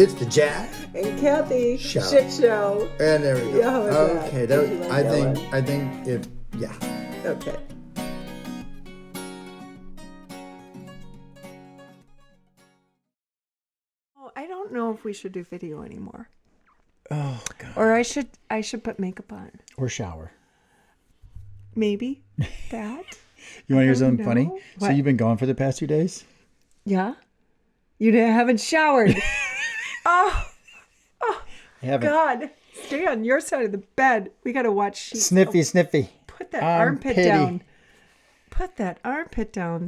It's the Jack and Kathy Show. Shit Show. And there we go. Yeah, how was okay, that? that, Did you like I that think one? I think it. Yeah. Okay. Oh, I don't know if we should do video anymore. Oh God. Or I should put makeup on. Or shower. Maybe that. You want to hear don't something funny? know. So What? you've been gone for the past 2 days? Yeah. Haven't showered. Oh I haven't. God. Stay on your side of the bed. We got to watch sheets. Sniffy, sniffy. Put that armpit Armpitty. down. Put that armpit down.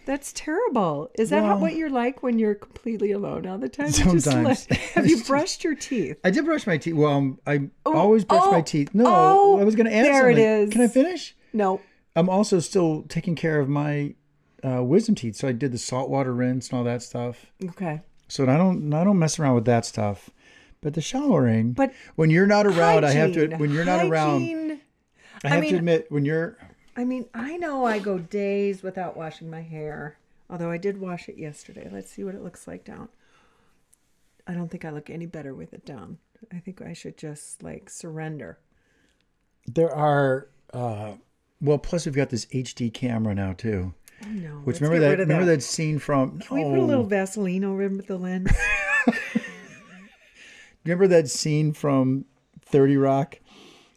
That's terrible. Is that Well- what you're like when you're completely alone all the time? Sometimes. Have you brushed your teeth? I did brush my teeth. Well, I always brush my teeth. No, oh, I was going to add there it something. is. Can I finish? No. I'm also still taking care of my wisdom teeth. So I did the saltwater rinse and all that stuff. Okay. So I don't mess around with that stuff. But the showering, But when you're not around, I have to. hygiene, When you're not around, hygiene. I have to admit, when you're. I mean, I know I go days without washing my hair. Although I did wash it yesterday. Let's see what it looks like down. I don't think I look any better with it down. I think I should just surrender. There are, well, plus we've got this HD camera now too. Oh no. Which let's get rid of remember that scene from? Can we put a little Vaseline over the lens? Remember that scene from 30 Rock,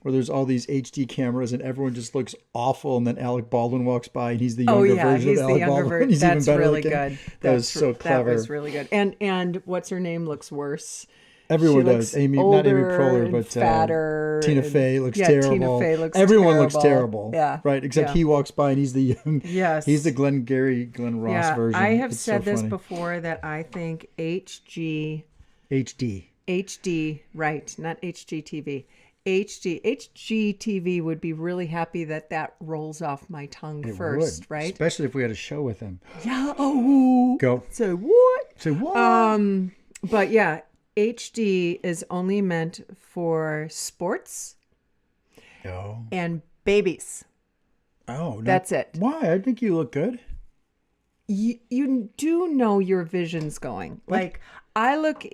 where there's all these HD cameras and everyone just looks awful, and then Alec Baldwin walks by and he's the younger version he's of the Alec younger Baldwin. version. He's That's even better really looking. good. That was so clever. That was really good. And what's her name looks worse. Everyone She does. looks Not Amy older Poehler, and but fatter. Tina and- Fey looks yeah, terrible. Tina Fey looks Everyone terrible. looks terrible. Yeah. Right. Except yeah. he walks by and he's the young. Yes. He's the Glenn Ross Yeah, version. I have It's said so this funny. before that I think HD, right, not HGTV. HGTV would be really happy that rolls off my tongue It first, would, right? Especially if we had a show with him. Yeah. Oh. Go. So what? Say what? But yeah, HD is only meant for sports No. and babies. Oh, no. That's it. Why? I think you look good. You do know your vision's going. What? Like I look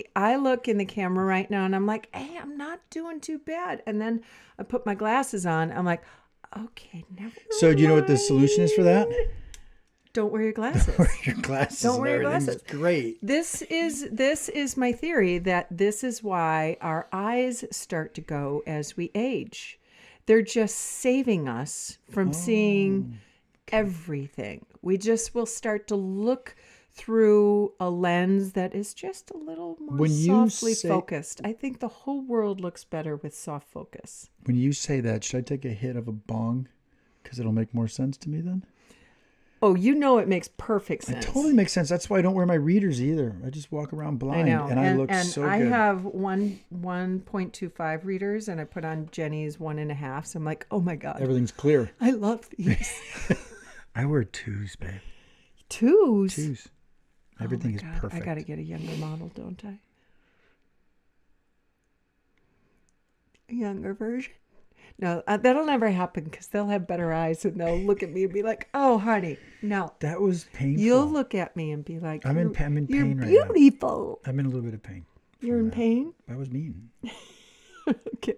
in the camera right now and I'm like, hey, I'm not doing too bad. And then I put my glasses on. I'm like, okay, never So do you know what the mind. solution is for that? Don't wear your glasses. Wear your glasses. Don't and wear your everything's glasses. Great. This is my theory that this is why our eyes start to go as we age. They're just saving us from seeing everything. We just will start to look through a lens that is just a little more When you softly say- focused. I think the whole world looks better with soft focus. When you say that, should I take a hit of a bong? Because it'll make more sense to me then. Oh, you know it makes perfect It sense. totally makes sense. That's why I don't wear my readers either. I just walk around blind. I know. And I look so I good. have 1.25 readers and I put on Jenny's 1.5. So I'm like, oh my God. Everything's clear. I love these. I wear twos, babe. Twos. Twos. Everything is God, perfect. I got to get a younger model, don't I? A younger version? No, that'll never happen because they'll have better eyes and they'll look at me and be like, oh, honey, no. That was painful. You'll look at me and be like, I'm in you're pain right now. beautiful. I'm in a little bit of pain. You're in pain? That was mean. Okay.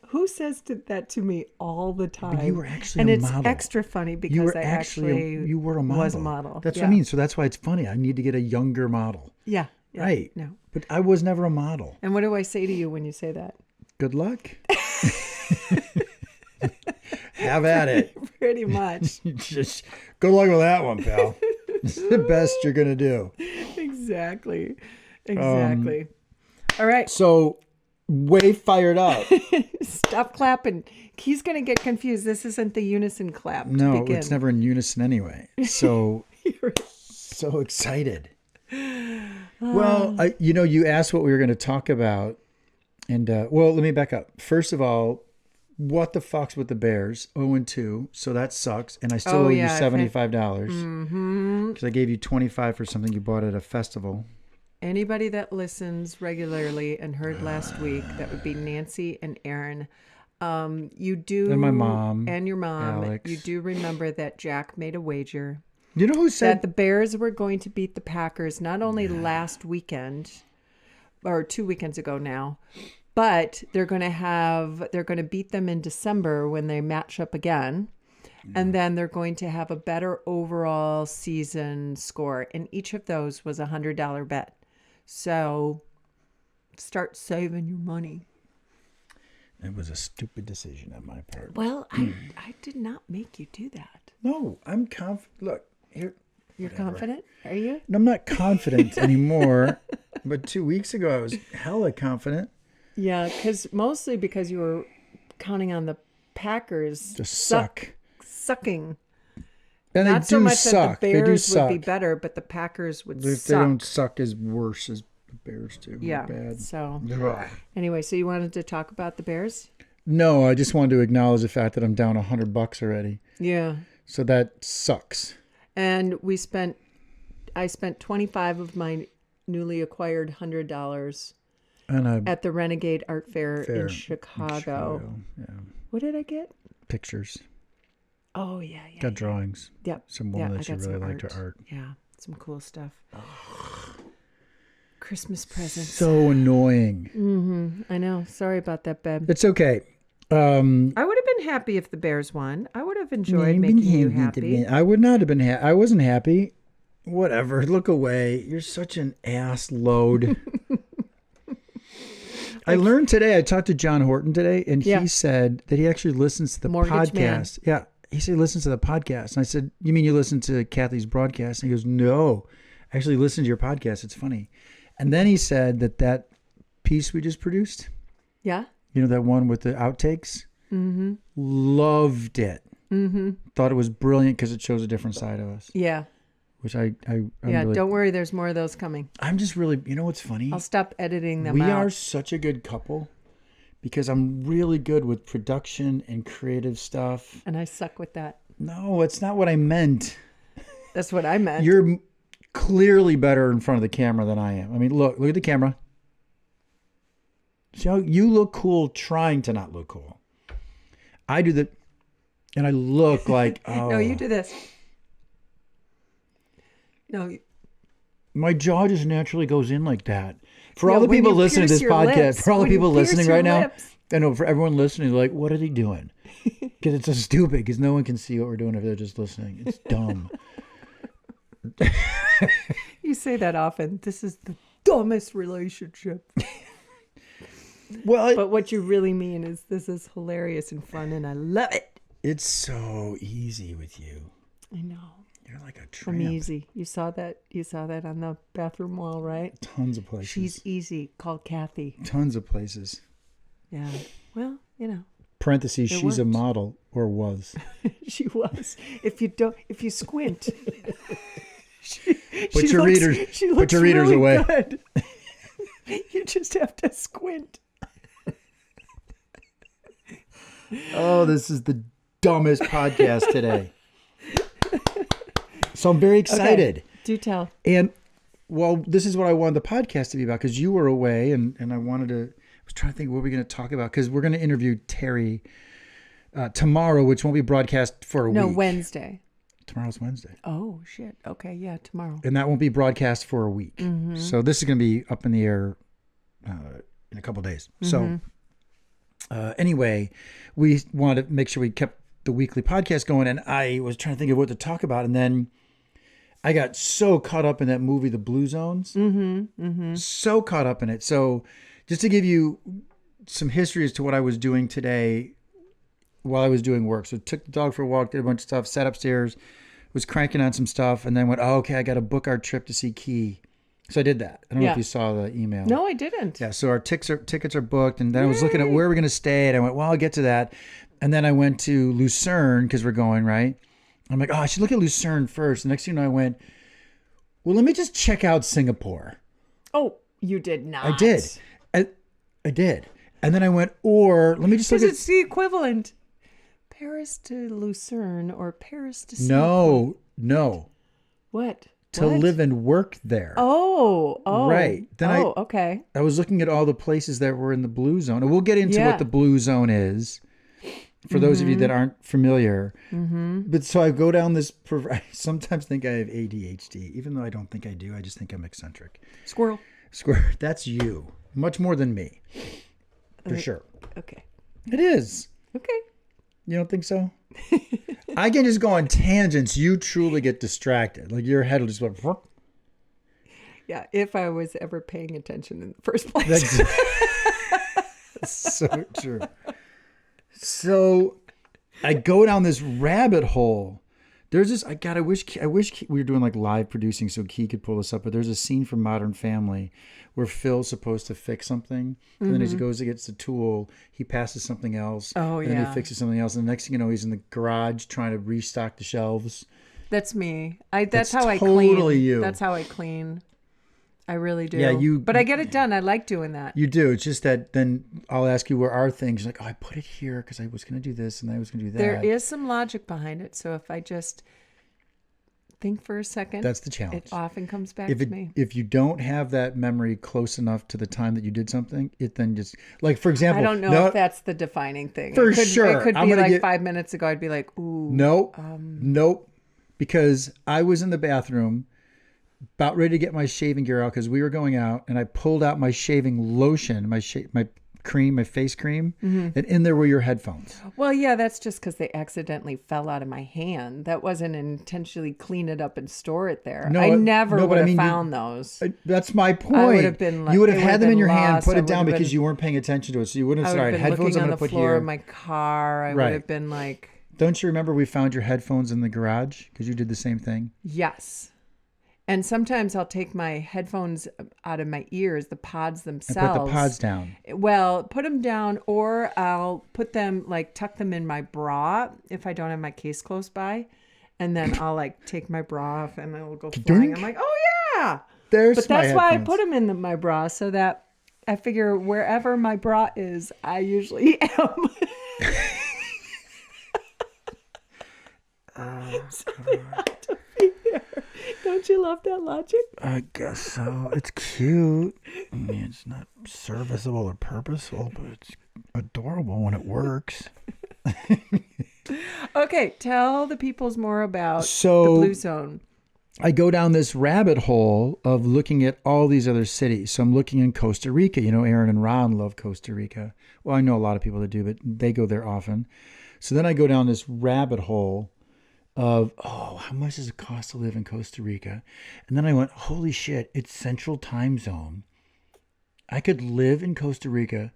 Who says that to me all the time? But you were actually and a it's model. extra funny because You were I actually you were a model. was a model. That's Yeah. what I mean. So that's why it's funny. I need to get a younger model. Yeah. Right. No. But I was never a model. And what do I say to you when you say that? Good luck. Have at it. Pretty much. Just good luck with that one, pal. It's the best you're gonna do. Exactly. All right. So, way fired up. Stop clapping. He's going to get confused. This isn't the unison clap. No, to begin. it's never in unison anyway. So, so excited. Well, you asked what we were going to talk about, and well, let me back up. First of all, what the fuck's with the Bears? 0-2, so that sucks, and I still owe you $75 because I gave you $25 for something you bought at a festival. Anybody that listens regularly and heard last week, that would be Nancy and Aaron. You do, And my mom. and your mom. Alex. You do remember that Jack made a wager You know who that said the Bears were going to beat the Packers not only last weekend, or 2 weekends ago now. But they're going to beat them in December when they match up again. And then they're going to have a better overall season score. And each of those was $100 bet. So start saving your money. It was a stupid decision on my part. Well, I did not make you do that. No, I'm confident. Look, here. You're confident? Are you? No, I'm not confident anymore. But 2 weeks ago, I was hella confident. Yeah, mostly because you were counting on the Packers To sucking. Not And they do so much suck. that the Bears they do would be suck. better, but the Packers would If suck. they don't suck as worse as the Bears do. Yeah. They're bad. So Ugh. anyway, so you wanted to talk about the Bears? No, I just wanted to acknowledge the fact that I'm down $100 already. Yeah. So that sucks. And I spent 25 of my newly acquired $100 And at the Renegade Art Fair in Chicago. Yeah. What did I get? Pictures. Oh, yeah. Got drawings. Yep. Some woman I that she got really some liked her art. Yeah, some cool stuff. Christmas presents. So annoying. I know. Sorry about that, babe. It's okay. I would have been happy if the Bears won. I would have enjoyed making you happy. I would not have been happy. I wasn't happy. Whatever. Look away. You're such an ass load. I learned today, I talked to John Horton today, and he said that he actually listens to the Mortgage podcast. Man. Yeah. He said he listens to the podcast. And I said, you mean you listen to Kathy's broadcast? And he goes, no, I actually listen to your podcast. It's funny. And then he said that piece we just produced, Yeah? you know, that one with the outtakes, loved it. Thought it was brilliant because it shows a different side of us. Yeah. Which I'm Yeah, really, don't worry. There's more of those coming. I'm just really, you know what's funny? I'll stop editing them We out. are such a good couple because I'm really good with production and creative stuff. And I suck with that. No, it's not what I meant. That's what I meant. You're clearly better in front of the camera than I am. I mean, look at the camera. See how you look cool trying to not look cool. I do the, and I look like, oh. No, you do this. No. My jaw just naturally goes in like that. For Yeah, all the when people you listening to pierce this your podcast, lips. for all the When you people pierce listening your right now, lips. I know for everyone listening, they're like, what are they doing? Because it's so stupid because no one can see what we're doing if they're just listening. It's dumb. You say that often. This is the dumbest relationship. Well, But what you really mean is this is hilarious and fun and I love it. it's so easy with you. I know. You're like a tramp. I'm easy. You saw that on the bathroom wall, right? Tons of places. She's easy. Call Kathy. Tons of places. Yeah. Well, you know. Parentheses, It she's a worked. model or was. She was. If you squint. Put your readers really away. Good. You just have to squint. Oh, this is the dumbest podcast today. So I'm very excited. Okay. Do tell. And well, this is what I wanted the podcast to be about because you were away and I was trying to think what we're going to talk about because we're going to interview Terry tomorrow, which won't be broadcast for a week. No, Wednesday. Tomorrow's Wednesday. Oh, shit. Okay, yeah, tomorrow. And that won't be broadcast for a week. So this is going to be up in the air in a couple of days. So anyway, we wanted to make sure we kept the weekly podcast going. And I was trying to think of what to talk about. And then I got so caught up in that movie, The Blue Zones. So caught up in it. So just to give you some history as to what I was doing today while I was doing work. So took the dog for a walk, did a bunch of stuff, sat upstairs, was cranking on some stuff, and then went, oh, okay, I got to book our trip to see Key. So I did that. I don't know if you saw the email. No, I didn't. Yeah, so our tickets are booked, and then I was looking at where we're going to stay, and I went, well, I'll get to that. And then I went to Lucerne because we're going, right? I'm like, oh, I should look at Lucerne first. The next thing you know, I went, well, let me just check out Singapore. Oh, you did not. I did. I did. And then I went, or let me just look Because at... it's the equivalent. Paris to Lucerne or Paris to Singapore. No. What? To live and work there. Oh. Right. Then okay. I was looking at all the places that were in the blue zone. And we'll get into what the blue zone is for those of you that aren't familiar. But so I go down this, I sometimes think I have ADHD, even though I don't think I do. I just think I'm eccentric. Squirrel. Square. That's you. Much more than me. For sure. Okay. It is. Okay. You don't think so? I can just go on tangents. You truly get distracted. Like your head will just go. Yeah, if I was ever paying attention in the first place. That's so true. So I go down this rabbit hole. There's this. I wish we were doing like live producing so Key could pull this up. But there's a scene from Modern Family where Phil's supposed to fix something, and then as he goes to get the tool, he passes something else. Oh, and then he fixes something else, and the next thing you know, he's in the garage trying to restock the shelves. That's me. That's how I totally clean. you. That's how I clean. I really do. Yeah, But I get it done. I like doing that. You do. It's just that then I'll ask you where are things. You're like, oh, I put it here because I was going to do this and I was going to do that. There is some logic behind it. So if I just think for a second, that's the challenge. It often comes back to me. If you don't have that memory close enough to the time that you did something, it then just, like, for example. I don't know if that's the defining thing. For sure. It could be like 5 minutes ago. I'd be like, ooh. Nope. Nope. Because I was in the bathroom about ready to get my shaving gear out because we were going out, and I pulled out my shaving lotion, my cream, my face cream, and in there were your headphones. Well, yeah, that's just because they accidentally fell out of my hand. That wasn't intentionally clean it up and store it there. No, I never would have found those. That's my point. I would have been like, you would have had them in your hand, put I it down because you weren't paying attention to it. So you wouldn't have said, all right, headphones I'm going to put here. Looking on the floor of my car. I would have been like. Don't you remember we found your headphones in the garage because you did the same thing? Yes. And sometimes I'll take my headphones out of my ears, the pods themselves. And put the pods down. Well, put them down, or I'll put them, like, tuck them in my bra if I don't have my case close by. And then I'll, like, take my bra off and it'll go flying. I'm like, oh, yeah. But that's why I put them in my bra, so that I figure wherever my bra is, I usually am. So they have to be there. Don't you love that logic? I guess so. It's cute. I mean, it's not serviceable or purposeful, but it's adorable when it works. Okay, tell the peoples more about the Blue Zone. I go down this rabbit hole of looking at all these other cities. So I'm looking in Costa Rica. You know, Aaron and Ron love Costa Rica. Well, I know a lot of people that do, but they go there often. So then I go down this rabbit hole of, how much does it cost to live in Costa Rica? And then I went, holy shit, it's Central Time Zone. I could live in Costa Rica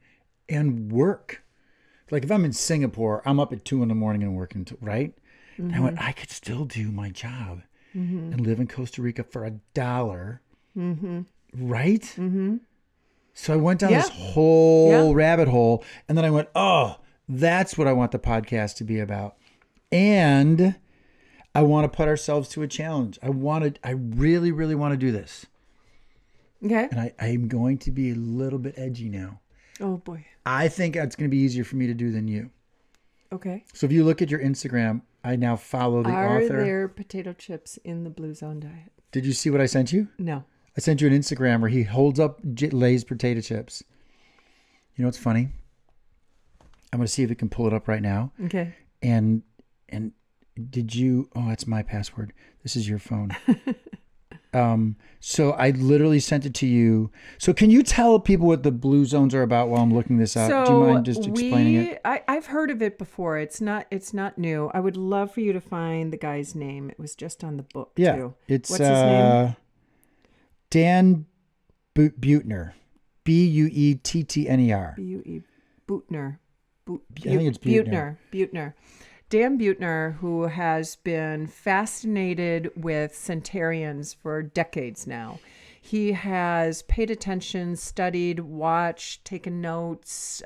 and work. Like if I'm in Singapore, I'm up at 2 a.m. and working, right? Mm-hmm. And I went, I could still do my job and live in Costa Rica for $1. Mm-hmm. Right? Mm-hmm. So I went down this whole rabbit hole, and then I went, that's what I want the podcast to be about. And I want to put ourselves to a challenge. I really, really want to do this. Okay. And I'm going to be a little bit edgy now. Oh, boy. I think it's going to be easier for me to do than you. Okay. So if you look at your Instagram, I now follow the author. Are there potato chips in the Blue Zone diet? Did you see what I sent you? No. I sent you an Instagram where he holds up Lay's potato chips. You know what's funny? I'm going to see if we can pull it up right now. Okay. And did you? Oh, that's my password. This is your phone. So I literally sent it to you. So can you tell people what the Blue Zones are about while I'm looking this up? So do you mind just explaining it? I've heard of it before. It's not new. I would love for you to find the guy's name. It was just on the book too. It's what's his name? Dan Buettner. Buettner. Buettner. I think it's Buettner. Dan Buettner, who has been fascinated with centurions for decades now. He has paid attention, studied, watched, taken notes,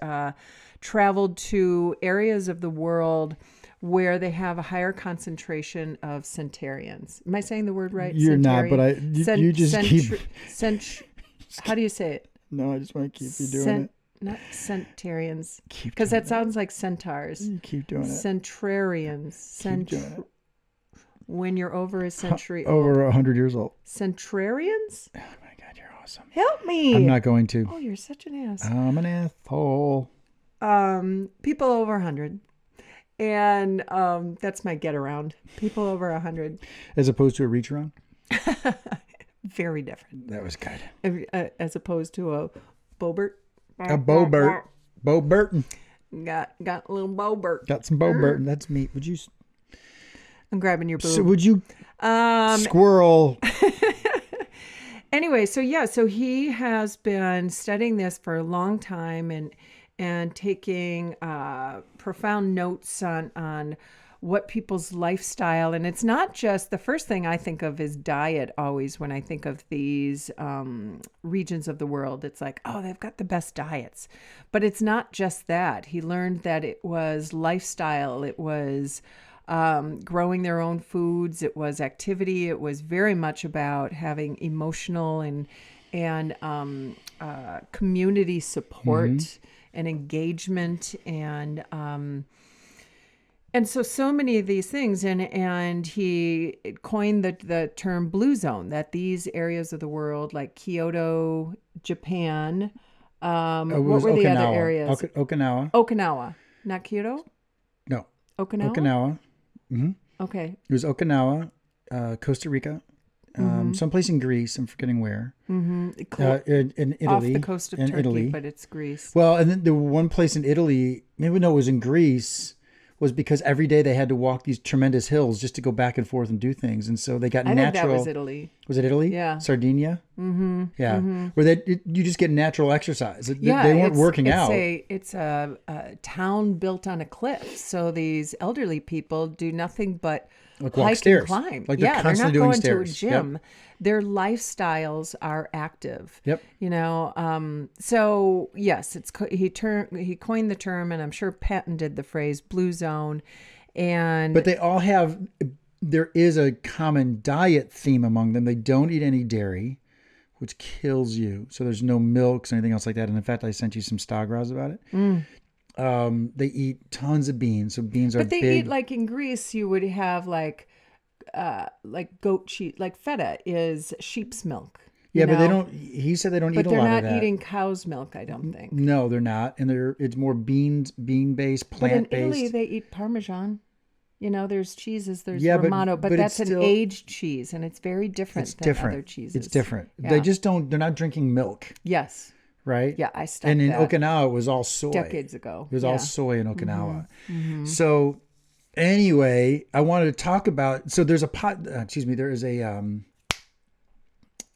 traveled to areas of the world where they have a higher concentration of centurions. Am I saying the word right? You're not, but you just keep... How do you say it? No, I just want to keep you doing it. Not centurions, because that sounds like centaurs. You keep doing it. Centrarians. Keep doing it. When you're over a century over 100 years old. Centrarians? Oh my God, you're awesome. Help me. I'm not going to. Oh, you're such an ass. I'm an asshole. People over 100. And that's my get around. People over 100. As opposed to a reach around? Very different. That was good. As opposed to a Bobert. A Bobert. Bo Burton. Got a little Bobert. Got some Bo Burton. That's me. Would you? I'm grabbing your boob. So would you? Squirrel. Anyway, so he has been studying this for a long time and taking profound notes on what people's lifestyle, and it's not just, the first thing I think of is diet always when I think of these regions of the world. It's like, oh, they've got the best diets. But it's not just that. He learned that it was lifestyle. It was growing their own foods. It was activity. It was very much about having emotional and community support and engagement and so many of these things, and he coined the term blue zone, that these areas of the world like Kyoto, Japan, what were the other areas? Okinawa, not Kyoto? No. Okinawa? Okinawa. Mm-hmm. Okay. It was Okinawa, Costa Rica, someplace in Greece, I'm forgetting where. Mm-hmm. In Italy. Off the coast of Turkey, Italy. but it's Greece. Well, and then the one place in Italy, maybe no, it was in Greece, was because every day they had to walk these tremendous hills just to go back and forth and do things. And so they got natural. I think that was Italy. Was it Italy? Yeah. Sardinia? Mm-hmm. Yeah. Mm-hmm. Where you just get natural exercise. They weren't working out. It's a town built on a cliff. So these elderly people do nothing but hike stairs. And climb. Like they're they're not doing going stairs. to a gym. Yep. Their lifestyles are active. Yep. So yes, he coined the term, and I'm sure patented the phrase blue zone. But they all have, there is a common diet theme among them. They don't eat any dairy, which kills you. So there's no milks or anything else like that. And in fact, I sent you some Stagras about it. They eat tons of beans. So beans are big. But they eat, like in Greece, you would have like goat cheese, like feta is sheep's milk. Yeah, but they don't, he said they don't eat a lot of that. But they're not eating cow's milk, I don't think. No, they're not. And it's more bean-based, plant-based. But in Italy, they eat Parmesan. There's cheeses, there's Romano, but that's an aged cheese, and it's very different than other cheeses. It's different. Yeah. They just they're not drinking milk. Yes. Right? Yeah, I stopped And in that Okinawa, it was all soy. decades ago. It was all soy in Okinawa. Mm-hmm. So anyway, I wanted to talk about, so there's there is a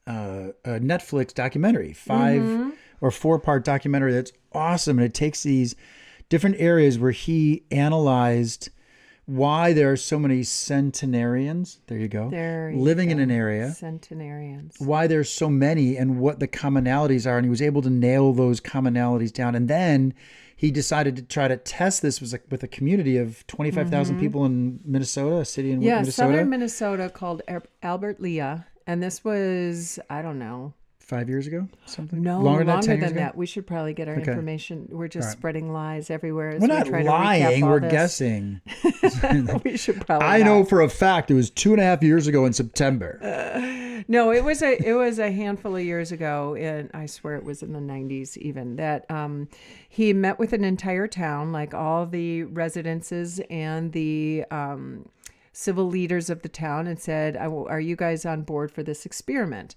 Netflix documentary, 5 or 4-part documentary that's awesome. And it takes these different areas where he analyzed why there are so many centenarians. There you go. Living in an area. Centenarians. Why there's so many and what the commonalities are. And he was able to nail those commonalities down. And then he decided to try to test this with a community of 25,000 people in Minnesota, a city in Minnesota. Southern Minnesota, called Albert Lea. And this was, I don't know, 5 years ago, something? No, longer than that. We should probably get our information. We're just spreading lies everywhere. As we're not lying. We're guessing. We should probably. I know for a fact it was 2.5 years ago in September. No, it was a handful of years ago, and I swear it was in the 90s even, that he met with an entire town, like all the residences and the civil leaders of the town, and said, are you guys on board for this experiment?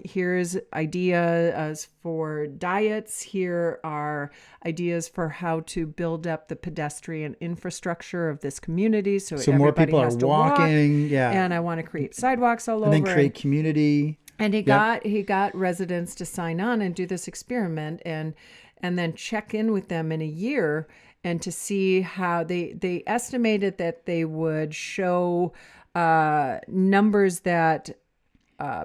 Here's ideas for diets. Here are ideas for how to build up the pedestrian infrastructure of this community. So more people are walking. Yeah. And I want to create sidewalks all over. And then create community. And he got residents to sign on and do this experiment and then check in with them in a year and to see how they estimated that they would show numbers that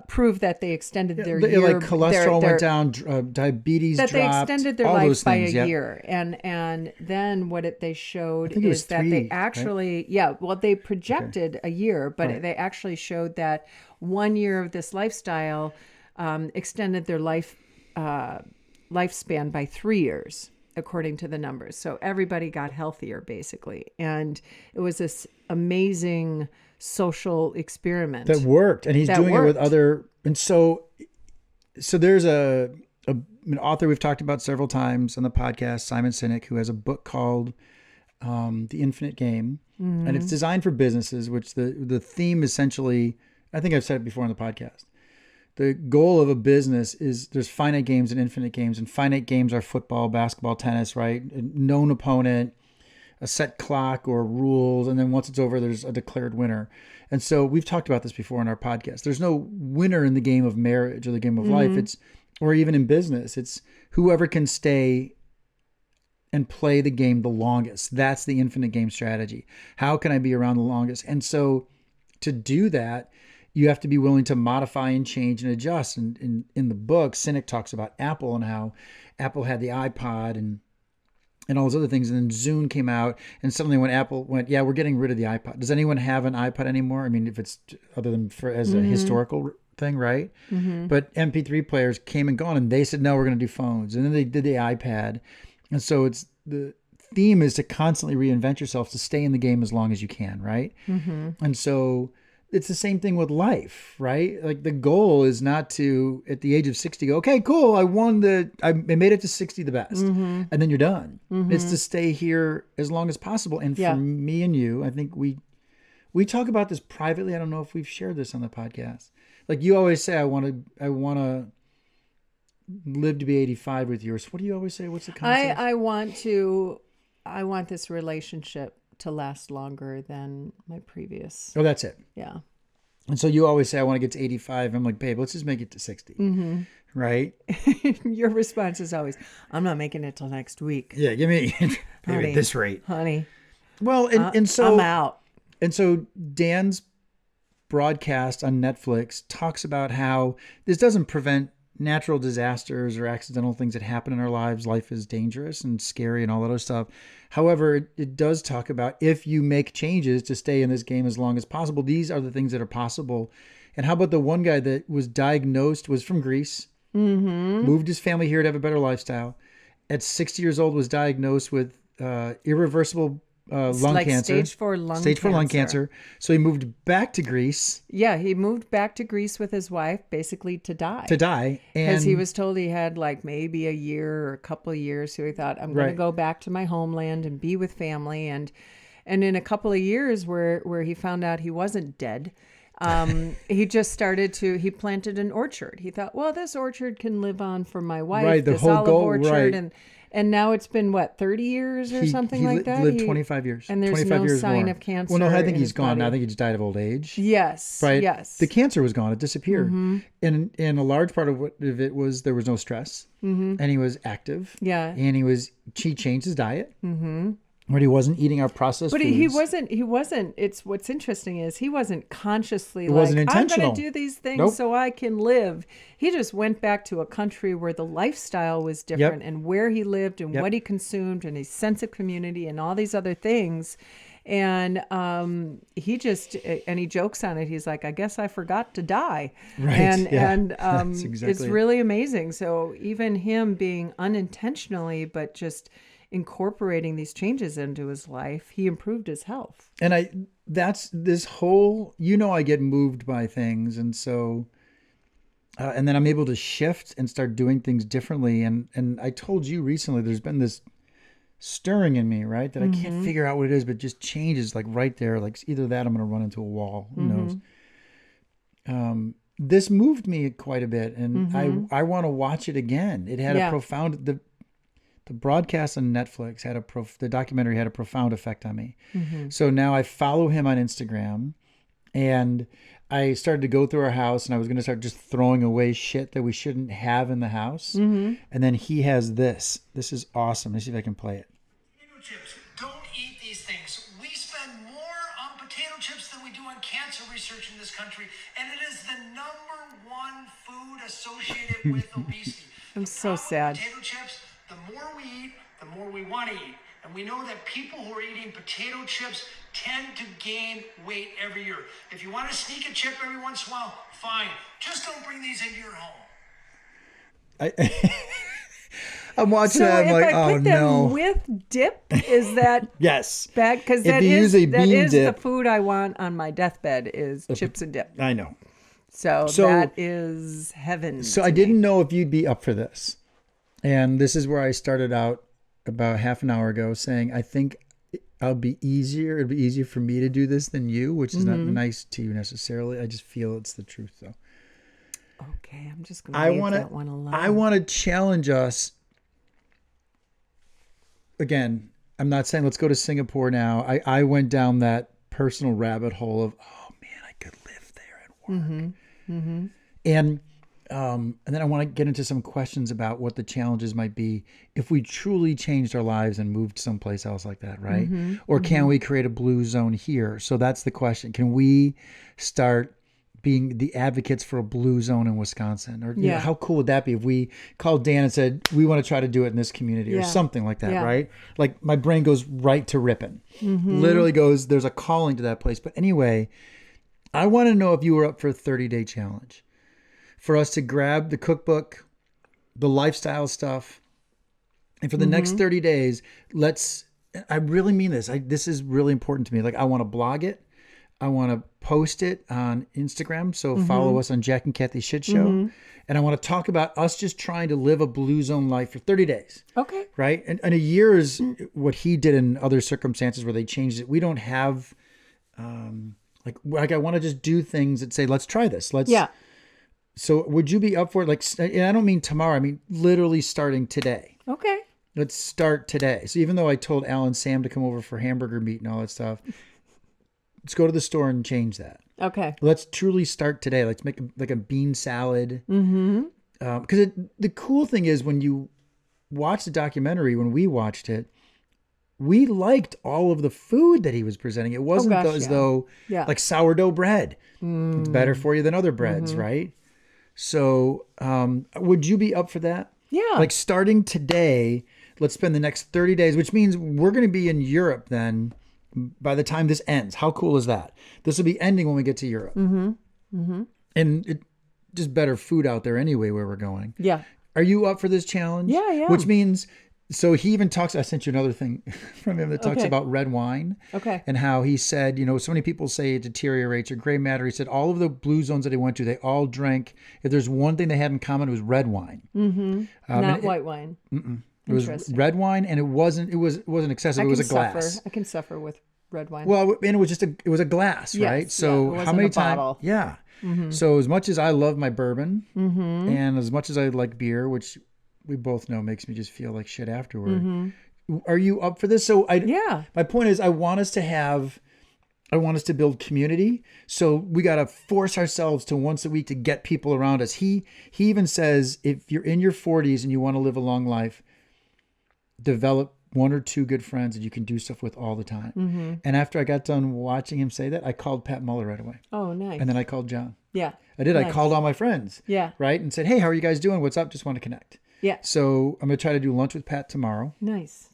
prove that they extended their year. Like cholesterol went down, diabetes dropped. That they extended their life by a year. And then what they showed is that they actually, right? They projected a year, but they actually showed that 1 year of this lifestyle extended their lifespan by 3 years, according to the numbers. So everybody got healthier, basically. And it was this amazing social experiment that worked, and he's doing it with other. And so there's an author we've talked about several times on the podcast, Simon Sinek, who has a book called The Infinite Game, and it's designed for businesses, which the theme essentially, I think I've said it before on the podcast, the goal of a business is there's finite games and infinite games, and finite games are football, basketball, tennis, right? A known opponent, a set clock or rules, and then once it's over, there's a declared winner. And so we've talked about this before in our podcast. There's no winner in the game of marriage or the game of life. It's, or even in business, it's whoever can stay and play the game the longest. That's the infinite game strategy. How can I be around the longest? And so to do that, you have to be willing to modify and change and adjust. And in the book, Sinek talks about Apple and how Apple had the iPod and all those other things. And then Zune came out, and suddenly when Apple went, yeah, we're getting rid of the iPod. Does anyone have an iPod anymore? I mean, if it's other than as a historical thing, right? But MP3 players came and gone, and they said, no, we're going to do phones. And then they did the iPad. And so it's the theme is to constantly reinvent yourself to stay in the game as long as you can, right? And so it's the same thing with life, right? Like the goal is not to, at the age of 60, go, okay, cool, I made it to 60 the best. And then you're done. It's to stay here as long as possible. And for me and you, I think we talk about this privately. I don't know if we've shared this on the podcast. Like you always say, I want to live to be 85 with yours. What do you always say? What's the concept? I want this relationship to last longer than my previous. Oh, that's it. Yeah. And so you always say, I want to get to 85. I'm like, babe, let's just make it to 60. Right? Your response is always, I'm not making it till next week. Yeah, give me at this rate. Honey. Well, and so I'm out. And so Dan's broadcast on Netflix talks about how this doesn't prevent natural disasters or accidental things that happen in our lives. Life is dangerous and scary and all that other stuff. However, it does talk about if you make changes to stay in this game as long as possible, these are the things that are possible. And how about the one guy that was diagnosed, was from Greece, moved his family here to have a better lifestyle. At 60 years old, was diagnosed with irreversible lung cancer. Stage 4 lung cancer. So he moved back to Greece. Yeah, he moved back to Greece with his wife, basically to die. Because he was told he had like maybe a year or a couple of years. So he thought, I'm going to go back to my homeland and be with family. And in a couple of years where he found out he wasn't dead, he just he planted an orchard. He thought, well, this orchard can live on for my wife. Right, the this whole olive goal, orchard. right. And now it's been, 30 years or something like that? He lived 25 years. And there's 25 no years sign more. of cancer. Well, no, I think in he's his gone. body. I think he just died of old age. Yes. Right? Yes. The cancer was gone. It disappeared. And a large part of it was there was no stress. And he was active. Yeah. And he changed his diet. But he wasn't eating our processed foods. But he wasn't, it's what's interesting is he wasn't consciously wasn't I'm intentional. going to do these things so I can live. He just went back to a country where the lifestyle was different and where he lived and what he consumed and his sense of community and all these other things. And he jokes on it. He's like, I guess I forgot to die. Right. And That's exactly it's really amazing. So even him being unintentionally, but just incorporating these changes into his life, he improved his health. And that's this whole, I get moved by things. And so, and then I'm able to shift and start doing things differently. And I told you recently, there's been this stirring in me, right? That I can't figure out what it is, but just changes like right there. Like either that, I'm going to run into a wall. Who knows? This moved me quite a bit, and I want to watch it again. It had a profound, the broadcast on Netflix the documentary had a profound effect on me. So now I follow him on Instagram, and I started to go through our house, and I was going to start just throwing away shit that we shouldn't have in the house. And then he has this. This is awesome. Let's see if I can play it. Potato chips. Don't eat these things. We spend more on potato chips than we do on cancer research in this country, and it is the #1 food associated with obesity. I'm so sad. Potato chips. The more we eat, the more we want to eat. And we know that people who are eating potato chips tend to gain weight every year. If you want to sneak a chip every once in a while, fine. Just don't bring these into your home. I'm watching So that. I'm if like, I oh put them no. with dip, is that Yes. bad? Because If you use a bean dip- the food I want on my deathbed is chips and dip. I know. So that is heaven. So I didn't know if you'd be up for this. And this is where I started out about half an hour ago saying, I think it'd be easier for me to do this than you, which is not nice to you necessarily. I just feel it's the truth though. Okay, I'm just going to leave that one alone. I want to challenge us. Again, I'm not saying let's go to Singapore now. I went down that personal rabbit hole of, oh man, I could live there and work. And then I want to get into some questions about what the challenges might be if we truly changed our lives and moved someplace else like that, right? Or can we create a blue zone here? So that's the question. Can we start being the advocates for a blue zone in Wisconsin? Or you know, how cool would that be if we called Dan and said, we want to try to do it in this community or something like that, right? Like my brain goes right to Ripon. Literally goes, there's a calling to that place. But anyway, I want to know if you were up for a 30-day challenge. For us to grab the cookbook, the lifestyle stuff, and for the next 30 days, I really mean this. This is really important to me. Like, I want to blog it. I want to post it on Instagram. So follow us on Jack and Kathy Shit Show. And I want to talk about us just trying to live a blue zone life for 30 days. Okay. Right? And a year is what he did in other circumstances where they changed it. We don't have, like I want to just do things that say, let's try this. So would you be up for it? Like, and I don't mean tomorrow. I mean, literally starting today. Okay. Let's start today. So even though I told Al and Sam to come over for hamburger meat and all that stuff, let's go to the store and change that. Okay. Let's truly start today. Let's make like a bean salad. Because the cool thing is when you watch the documentary, when we watched it, we liked all of the food that he was presenting. It wasn't as though like sourdough bread. It's better for you than other breads, right? So would you be up for that? Yeah. Like starting today, let's spend the next 30 days, which means we're going to be in Europe then by the time this ends. How cool is that? This will be ending when we get to Europe. And it just better food out there anyway where we're going. Yeah. Are you up for this challenge? Yeah, yeah. Which means... So he even talks, I sent you another thing from him that talks about red wine. Okay. And how he said, you know, so many people say it deteriorates or gray matter. He said all of the blue zones that he went to, they all drank. If there's one thing they had in common, it was red wine. Not white wine. It was red wine, and it wasn't excessive. It was a glass. I can suffer with red wine. Well, and it was a glass, right? So it how many wasn't a bottle. times? Yeah. So as much as I love my bourbon and as much as I like beer, which we both know makes me just feel like shit afterward. Are you up for this? So my point is I want us to build community. So we got to force ourselves to once a week to get people around us. He even says, if you're in your 40s and you want to live a long life, develop one or two good friends that you can do stuff with all the time. And after I got done watching him say that, I called Pat Muller right away. Oh, nice. And then I called John. Yeah. I did. Nice. I called all my friends. Yeah. Right. And said, hey, how are you guys doing? What's up? Just want to connect. Yeah. So I'm going to try to do lunch with Pat tomorrow. Nice.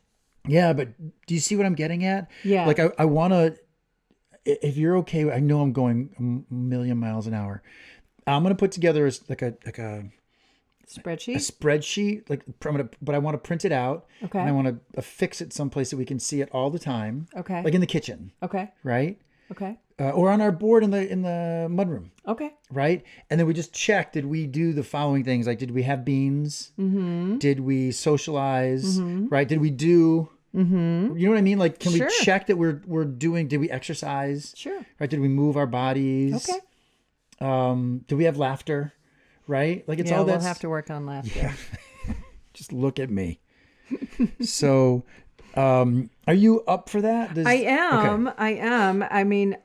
Yeah. But do you see what I'm getting at? Yeah. Like I want to, if you're okay, I know I'm going a million miles an hour. I'm going to put together a spreadsheet. A spreadsheet, but I want to print it out. Okay. And I want to affix it someplace so we can see it all the time. Okay. Like in the kitchen. Okay. Right. Okay. Or on our board in the mudroom. Okay. Right. And then we just check, did we do the following things? Like, did we have beans? Did we socialize? Right. Did we do, you know what I mean? Like, can we check that we're doing, did we exercise? Sure. Right. Did we move our bodies? Okay. Do we have laughter? Right. Like it's all that. We'll have to work on laughter. Yeah. Just look at me. So, are you up for that? I am. Okay. I am. I mean,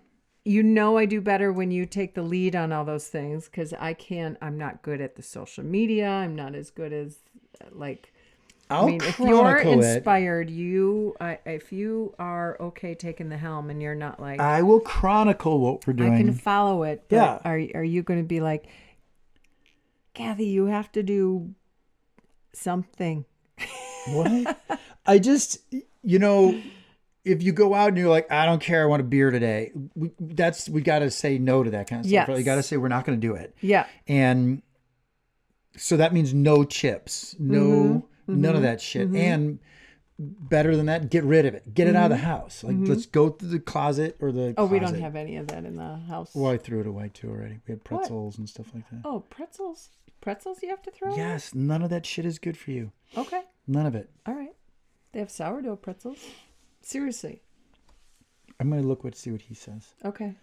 I do better when you take the lead on all those things because I'm not good at the social media. I'm not as good as if you're inspired, if you are okay taking the helm and you're not like, I will chronicle what we're doing. I can follow it. But are you going to be like, Kathy, you have to do something? What? I just, if you go out and you're like, I don't care, I want a beer today. We got to say no to that kind of stuff. Yes. Right? You got to say we're not going to do it. Yeah. And so that means no chips, none of that shit. And better than that, get rid of it. Get it out of the house. Like let's go through the closet or the closet. We don't have any of that in the house. Well, I threw it away too already. We had pretzels and stuff like that. Oh, pretzels? Pretzels you have to throw away? Yes, none of that shit is good for you. Okay. None of it. All right. They have sourdough pretzels. Seriously. I'm going to see what he says. Okay.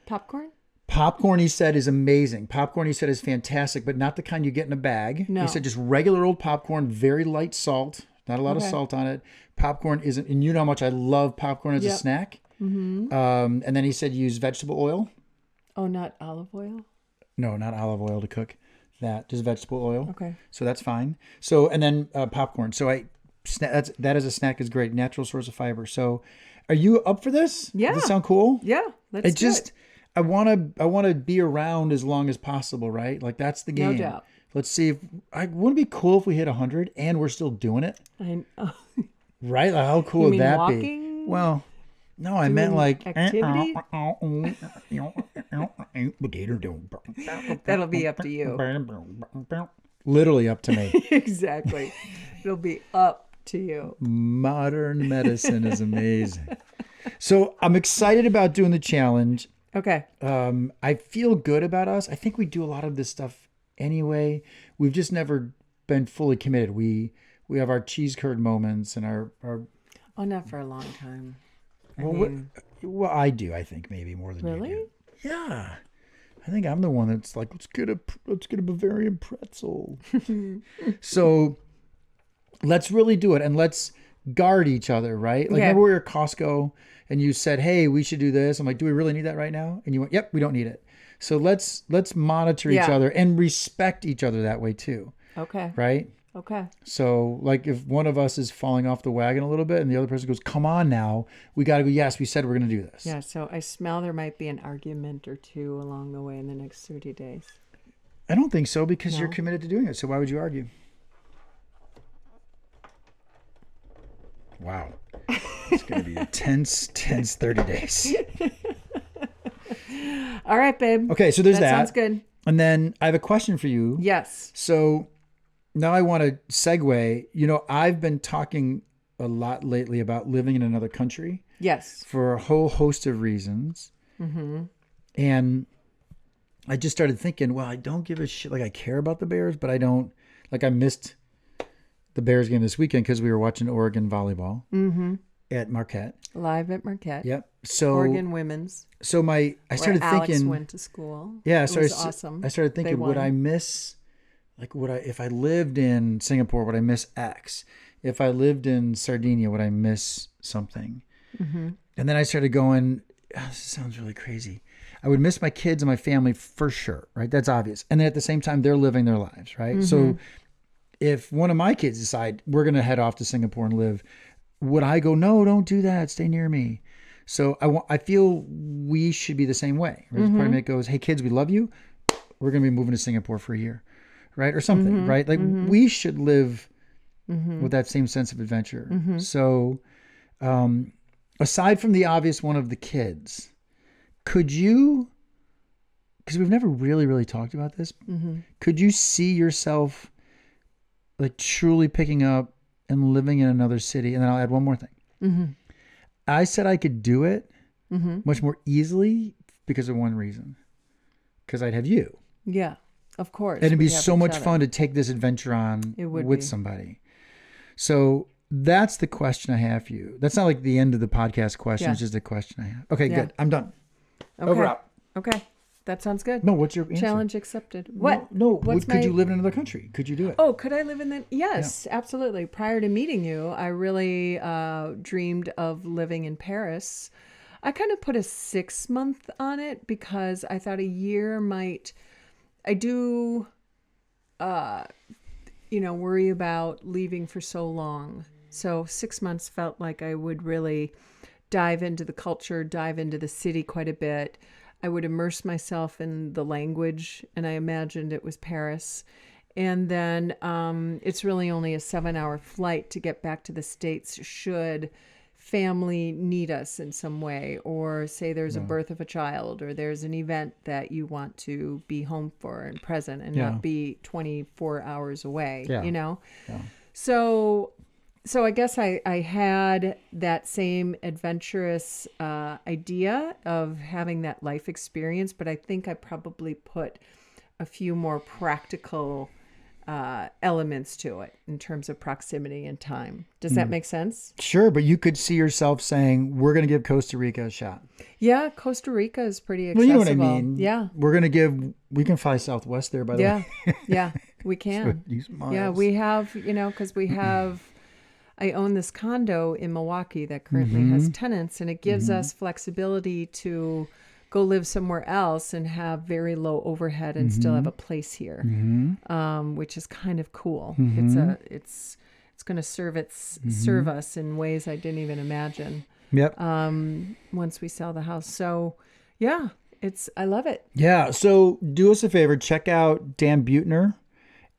Popcorn? Popcorn, he said, is amazing. Popcorn, he said, is fantastic, but not the kind you get in a bag. No. He said just regular old popcorn, very light salt, not a lot of salt on it. Popcorn isn't, and you know how much I love popcorn as a snack. Mm-hmm. And then he said use vegetable oil. Oh, not olive oil? No, not olive oil to cook that, just vegetable oil. Okay. So that's fine. So, and then popcorn. So that as a snack is great. Natural source of fiber. So are you up for this? Yeah. Does this sound cool? Yeah. Let's do it. I want to be around as long as possible, right? Like that's the game. No doubt. Let's see if wouldn't it be cool if we hit 100 and we're still doing it? I know. Right? Like how cool You would mean that walking? be? Well, no, I meant like activity? That'll be up to you. Literally up to me. Exactly. It'll be up to you. Modern medicine is amazing. So I'm excited about doing the challenge. Okay. I feel good about us. I think we do a lot of this stuff anyway. We've just never been fully committed. We have our cheese curd moments and our Oh, not for a long time. well, I do. I think maybe more than Really? you do. Yeah. I think I'm the one that's like, let's get a Bavarian pretzel. So let's really do it and let's guard each other, right? Like remember we were at Costco and you said, hey, we should do this. I'm like, do we really need that right now? And you went, yep, we don't need it. So let's monitor each other and respect each other that way too. Okay. Right? Okay. So like if one of us is falling off the wagon a little bit and the other person goes, come on now, we got to go, yes, we said we're going to do this. Yeah, so I smell there might be an argument or two along the way in the next 30 days. I don't think so because you're committed to doing it. So why would you argue? Wow. It's going to be a tense 30 days. All right, babe. Okay, so there's that. Sounds good. And then I have a question for you. Yes. So now I want to segue. You know, I've been talking a lot lately about living in another country. Yes. For a whole host of reasons. Mm-hmm. And I just started thinking, well, I don't give a shit. Like I care about the Bears, but I don't. Like I missed the Bears game this weekend because we were watching Oregon volleyball at Marquette. Live at Marquette. Yep. So Oregon women's. So I started where Alex thinking. went to school. Yeah. So it was awesome. I started thinking, would I miss? Like, if I lived in Singapore, would I miss X? If I lived in Sardinia, would I miss something? Mm-hmm. And then I started going, this sounds really crazy. I would miss my kids and my family for sure, right? That's obvious. And then at the same time, they're living their lives, right? Mm-hmm. So if one of my kids decide we're going to head off to Singapore and live, would I go, no, don't do that. Stay near me. So I feel we should be the same way. Right? Part of me that goes, hey, kids, we love you. We're going to be moving to Singapore for a year. Right? Or something, right? Like we should live with that same sense of adventure. So aside from the obvious one of the kids, could you, because we've never really talked about this, could you see yourself like truly picking up and living in another city? And then I'll add one more thing. I said I could do it much more easily because of one reason. Because I'd have you. Yeah. Of course. And it'd be so much fun to take this adventure on with somebody. So that's the question I have for you. That's not like the end of the podcast question. It's just a question I have. Okay, good. I'm done. Okay. Over out. Okay. That sounds good. No, what's your answer? Challenge accepted. What? No. Could you live in another country? Could you do it? Oh, could I live in that? Yes, absolutely. Prior to meeting you, I really dreamed of living in Paris. I kind of put a 6-month on it because I thought a year might... I do, worry about leaving for so long. So 6 months felt like I would really dive into the culture, dive into the city quite a bit. I would immerse myself in the language, and I imagined it was Paris. And then it's really only a 7-hour flight to get back to the States should family need us in some way, or say there's a birth of a child, or there's an event that you want to be home for and present and not be 24 hours away, So I guess I had that same adventurous idea of having that life experience, but I think I probably put a few more practical elements to it in terms of proximity and time. Does that make sense? Sure, but you could see yourself saying, we're going to give Costa Rica a shot. Yeah, Costa Rica is pretty accessible. Well, you know what I mean? Yeah. We can fly Southwest there, by the way. Yeah, we can. Use miles. Yeah, we have, because I own this condo in Milwaukee that currently has tenants, and it gives us flexibility to go live somewhere else and have very low overhead and still have a place here, which is kind of cool. It's going to serve us in ways I didn't even imagine. Yep. Once we sell the house. So yeah, I love it. Yeah. So do us a favor, check out Dan Buettner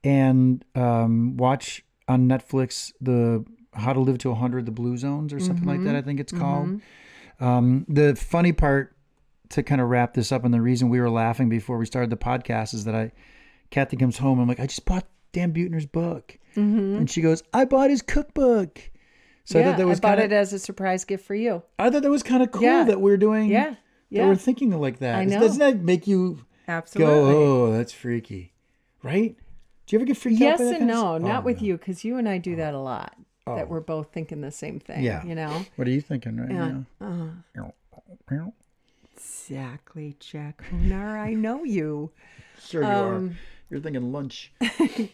and watch on Netflix the How to Live to 100, the Blue Zones or something like that, I think it's called. The funny part, to kind of wrap this up, and the reason we were laughing before we started the podcast is that Kathy comes home, I'm like, I just bought Dan Buettner's book. And she goes, I bought his cookbook. So I thought that was I bought it as a surprise gift for you. I thought that was kind of cool that we're doing. Yeah. That we're thinking like that. I know. Doesn't that make you Absolutely go, oh, that's freaky, right? Do you ever get freaked out Yes by that and kind of no, stuff? not with you, because you and I do that a lot. That we're both thinking the same thing. Yeah. What are you thinking right now? Exactly, Jack Hunar. I know you. Sure you are. You're thinking lunch.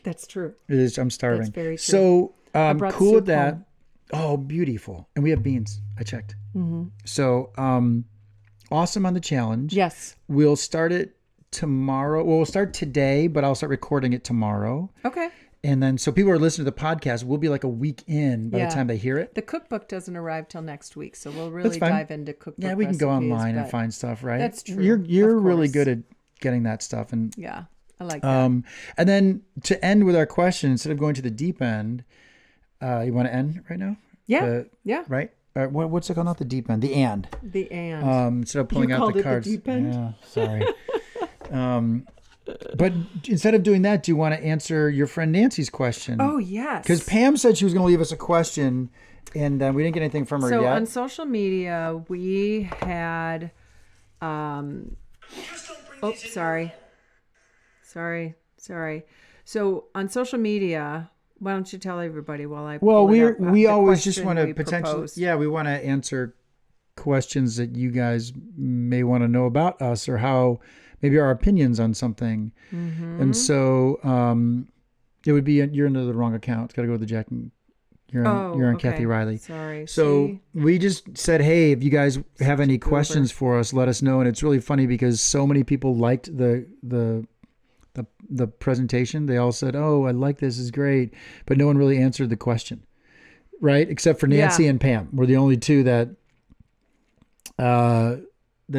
That's true. It is. I'm starving. That's very true. So brought cool soup with that. home. Oh, beautiful. And we have beans. I checked. So awesome on the challenge. Yes. We'll start it tomorrow. Well, we'll start today, but I'll start recording it tomorrow. Okay. And then, so people are listening to the podcast, we'll be like a week in by the time they hear it. The cookbook doesn't arrive till next week, so we'll really fine. dive into cookbook Yeah, we can go recipes, online and but find stuff, right? That's true. You're of really course. good at getting that stuff. And Yeah, I like that. and then to end with our question, instead of going to the deep end, you want to end right now? Yeah, yeah. Right? What's it called? Not the deep end, the and. The and. Instead of pulling You out called the it the cards. deep end? Yeah, sorry. But instead of doing that, do you want to answer your friend Nancy's question? Oh, yes. Because Pam said she was going to leave us a question, and we didn't get anything from her So yet. on social media, we had. Sorry. So on social media, why don't you tell everybody while I Well, pull it up, we the always just question want to we potentially, proposed? we want to answer questions that you guys may want to know about us or how maybe our opinions on something. And so it would be you're into the wrong account. It's got to go with the Jack. You're on okay. Kathy Riley. Sorry. So See? we just said, hey, if you guys have any questions for us, let us know. And it's really funny because so many people liked the presentation. They all said, oh, I like this, is great. But no one really answered the question, right? Except for Nancy and Pam. We're the only two that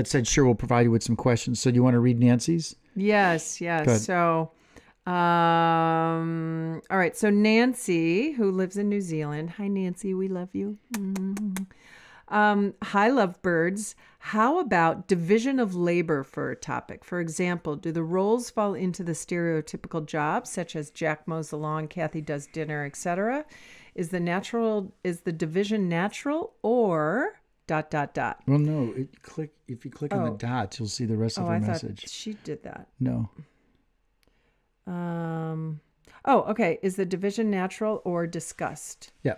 said, sure, we'll provide you with some questions. So do you want to read Nancy's? Yes. So, all right. So Nancy, who lives in New Zealand. Hi, Nancy. We love you. Hi, lovebirds. How about division of labor for a topic? For example, do the roles fall into the stereotypical jobs, such as Jack mows the lawn, Kathy does dinner, etc.? Is the division natural or ... Well, no. If you click on the dots, you'll see the rest of her message. Thought she did that. No. Okay. Is the division natural or discussed? Yeah.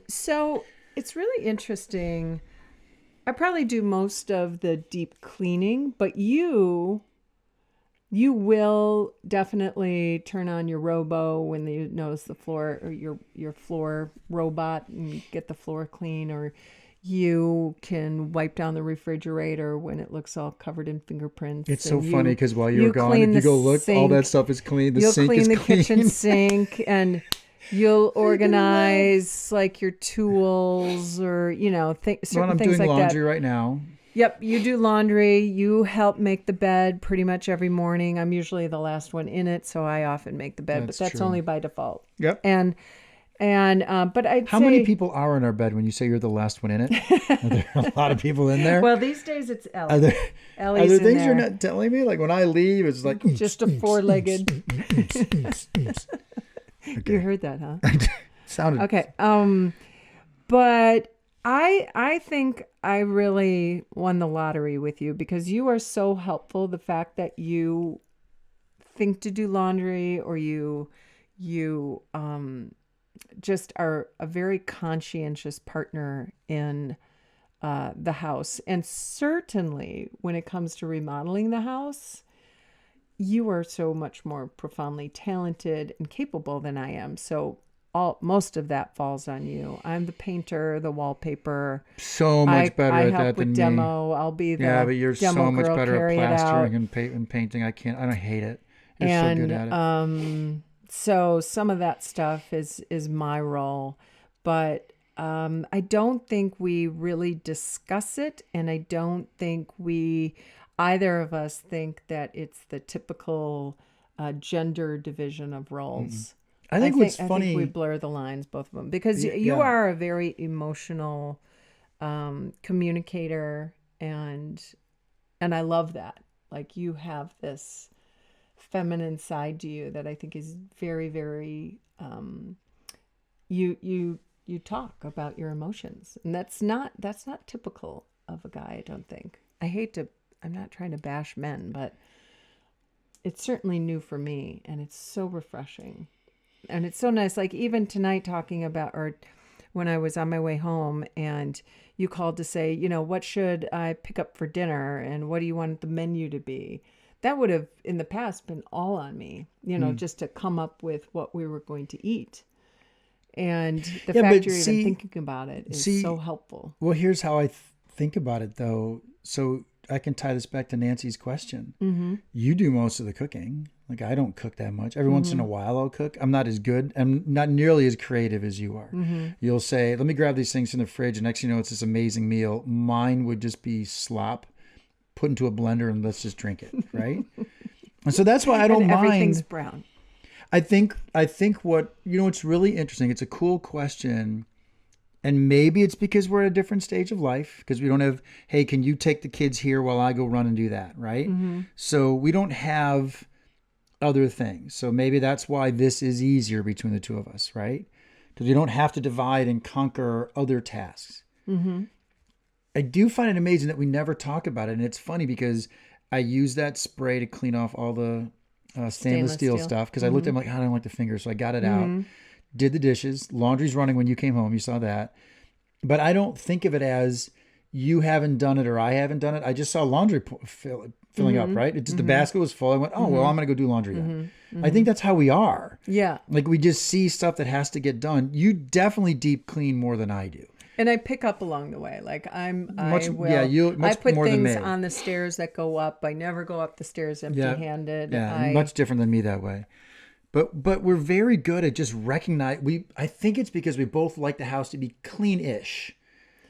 So it's really interesting. I probably do most of the deep cleaning, but you will definitely turn on your robo when you notice the floor, or your floor robot, and get the floor clean, or you can wipe down the refrigerator when it looks all covered in fingerprints. It's so funny because while you're gone, if you go look, all that stuff is clean. The sink is clean. You'll clean the kitchen sink, and you'll organize like your tools, or certain things like that. I'm doing laundry right now. Yep, you do laundry. You help make the bed pretty much every morning. I'm usually the last one in it, so I often make the bed, but that's true. only by default. Yep. But I'd How many people are in our bed when you say you're the last one in it? Are there a lot of people in there? Well, these days it's Ellie. Are there Ellie's in things there. you're not telling me? Like when I leave, it's like Just a four-legged. You heard that, huh? Sounded Okay. But I think I really won the lottery with you because you are so helpful. The fact that you think to do laundry, or you just are a very conscientious partner in the house. And certainly when it comes to remodeling the house, you are so much more profoundly talented and capable than I am. So most of that falls on you. I'm the painter, the wallpaper. So much better I at help that with than demo. I'll be the Yeah, but you're demo so much girl, better carry at it out. plastering and painting. I don't hate it. You're so good at it. So some of that stuff is my role, but I don't think we really discuss it, and I don't think either of us think that it's the typical gender division of roles. I think what's funny. I think we blur the lines, both of them, because you are a very emotional communicator, and I love that. Like, you have this feminine side to you that I think is very, very you talk about your emotions, and that's not typical of a guy, I don't think. I'm not trying to bash men, but it's certainly new for me, and it's so refreshing. And it's so nice. Like, even tonight, talking about, or when I was on my way home and you called to say, what should I pick up for dinner, and what do you want the menu to be? That would have in the past been all on me, just to come up with what we were going to eat. And the fact you're even thinking about it is so helpful. Well, here's how I think about it, though. So I can tie this back to Nancy's question. Mm-hmm. You do most of the cooking. Like, I don't cook that much. Every once in a while I'll cook. I'm not as good. I'm not nearly as creative as you are. Mm-hmm. You'll say, let me grab these things from the fridge. And next thing you know, it's this amazing meal. Mine would just be slop put into a blender and let's just drink it. Right. And so that's why I don't mind. Everything's brown. I think what, it's really interesting. It's a cool question. And maybe it's because we're at a different stage of life, because we don't have, hey, can you take the kids here while I go run and do that? Right. Mm-hmm. So we don't have other things. So maybe that's why this is easier between the two of us. Right. Because we don't have to divide and conquer other tasks. Mm-hmm. I do find it amazing that we never talk about it. And it's funny because I use that spray to clean off all the stainless steel stuff, because I looked at it, I'm like, I don't like the fingers. So I got it out, did the dishes, laundry's running when you came home. You saw that. But I don't think of it as you haven't done it or I haven't done it. I just saw laundry filling up, right? It just, the basket was full. I went, well, I'm going to go do laundry then. I think that's how we are. Yeah. Like, we just see stuff that has to get done. You definitely deep clean more than I do. And I pick up along the way. Like, I put more things on the stairs that go up. I never go up the stairs empty-handed. Yeah, much different than me that way. But we're very good at just recognize. I think it's because we both like the house to be clean-ish.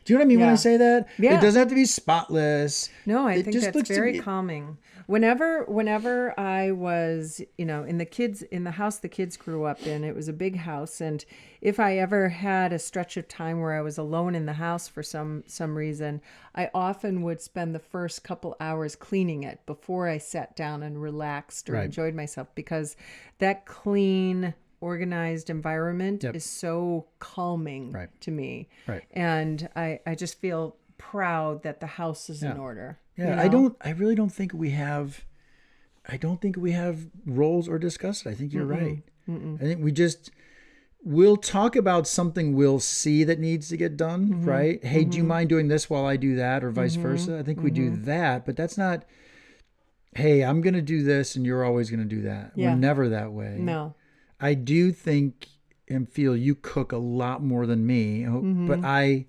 Do you know what I mean when I say that? Yeah. It doesn't have to be spotless. No, I think that's very calming. Whenever I was, in the house the kids grew up in, it was a big house, and if I ever had a stretch of time where I was alone in the house for some reason, I often would spend the first couple hours cleaning it before I sat down and relaxed or enjoyed myself, because that clean, organized environment is so calming to me. Right. And I just feel proud that the house is in order. Yeah. I really don't think we have roles or discuss it. I think you're right. I think we'll talk about something we'll see that needs to get done, right? Hey, do you mind doing this while I do that, or vice versa? I think we do that, but that's not, hey, I'm going to do this and you're always going to do that. Yeah. We're never that way. No. I do think and feel you cook a lot more than me, but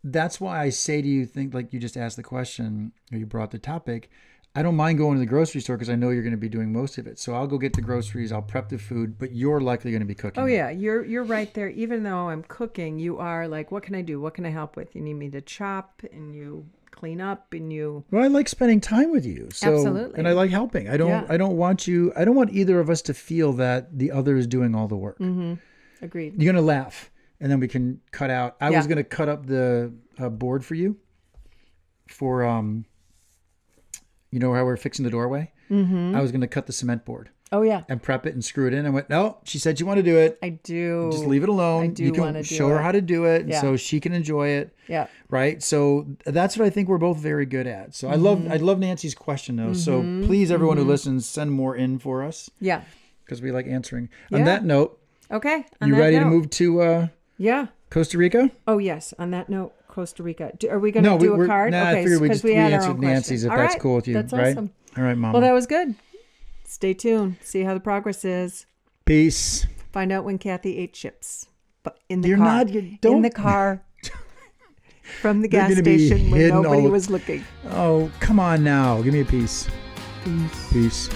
that's why I say to you, think, like you just asked the question or you brought the topic, I don't mind going to the grocery store because I know you're going to be doing most of it. So I'll go get the groceries, I'll prep the food, but you're likely going to be cooking. Oh yeah, you're right there. Even though I'm cooking, you are like, what can I do? What can I help with? You need me to chop, and you clean up, and you. Well, I like spending time with you. So, absolutely. And I like helping. I don't want either of us to feel that the other is doing all the work. Agreed. You're going to laugh, and then we can cut out. I was going to cut up the board for you for, you know how we're fixing the doorway? I was going to cut the cement board. Oh, yeah. and prep it and screw it in. I went, no, she said you want to do it. I do. Just leave it alone. I do You want to can do show her it. how to do it Yeah. so she can enjoy it. Yeah. Right. So that's what I think we're both very good at. So I love Nancy's question though. So please, everyone who listens, send more in for us Yeah. because we like answering. Yeah. On that note, Okay. On you that ready to note. move to Yeah. Costa Rica? Oh, yes. On that note, Costa Rica. Are we going to do a we're- card? Nah, I okay, figured we because just had our answered own Nancy's question. if All that's right. cool with you. That's right? awesome. All right, Mama. Well, that was good. Stay tuned. See how the progress is. Peace. Find out when Kathy ate chips. But in the You're car. not- you don't- In the car. From the They're gas gonna be station when hidden nobody all the- was looking. Oh, come on now. Give me a piece. Peace.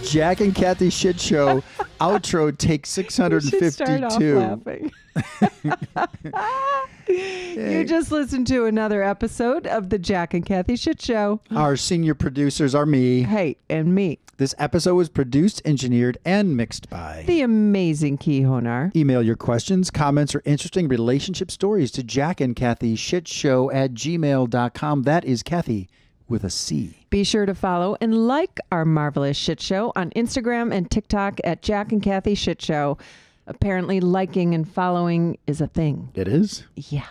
Jack and Kathy Shit Show outro take Start off 652. laughing. You just listened to another episode of the Jack and Kathy Shit Show. Our senior producers are me. Hey, and me, This episode was produced, engineered, and mixed by. the amazing Key Honar. Email your questions, comments, or interesting relationship stories to Jack and Kathy Shitshow at gmail.com. That is Kathy with a C. Be sure to follow and like our marvelous shit show on Instagram and TikTok at Jack and Kathy Shit Show. Apparently, liking and following is a thing. It is. Yeah.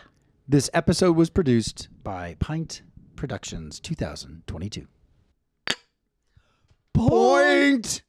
This episode was produced by Pint Productions 2022. Point!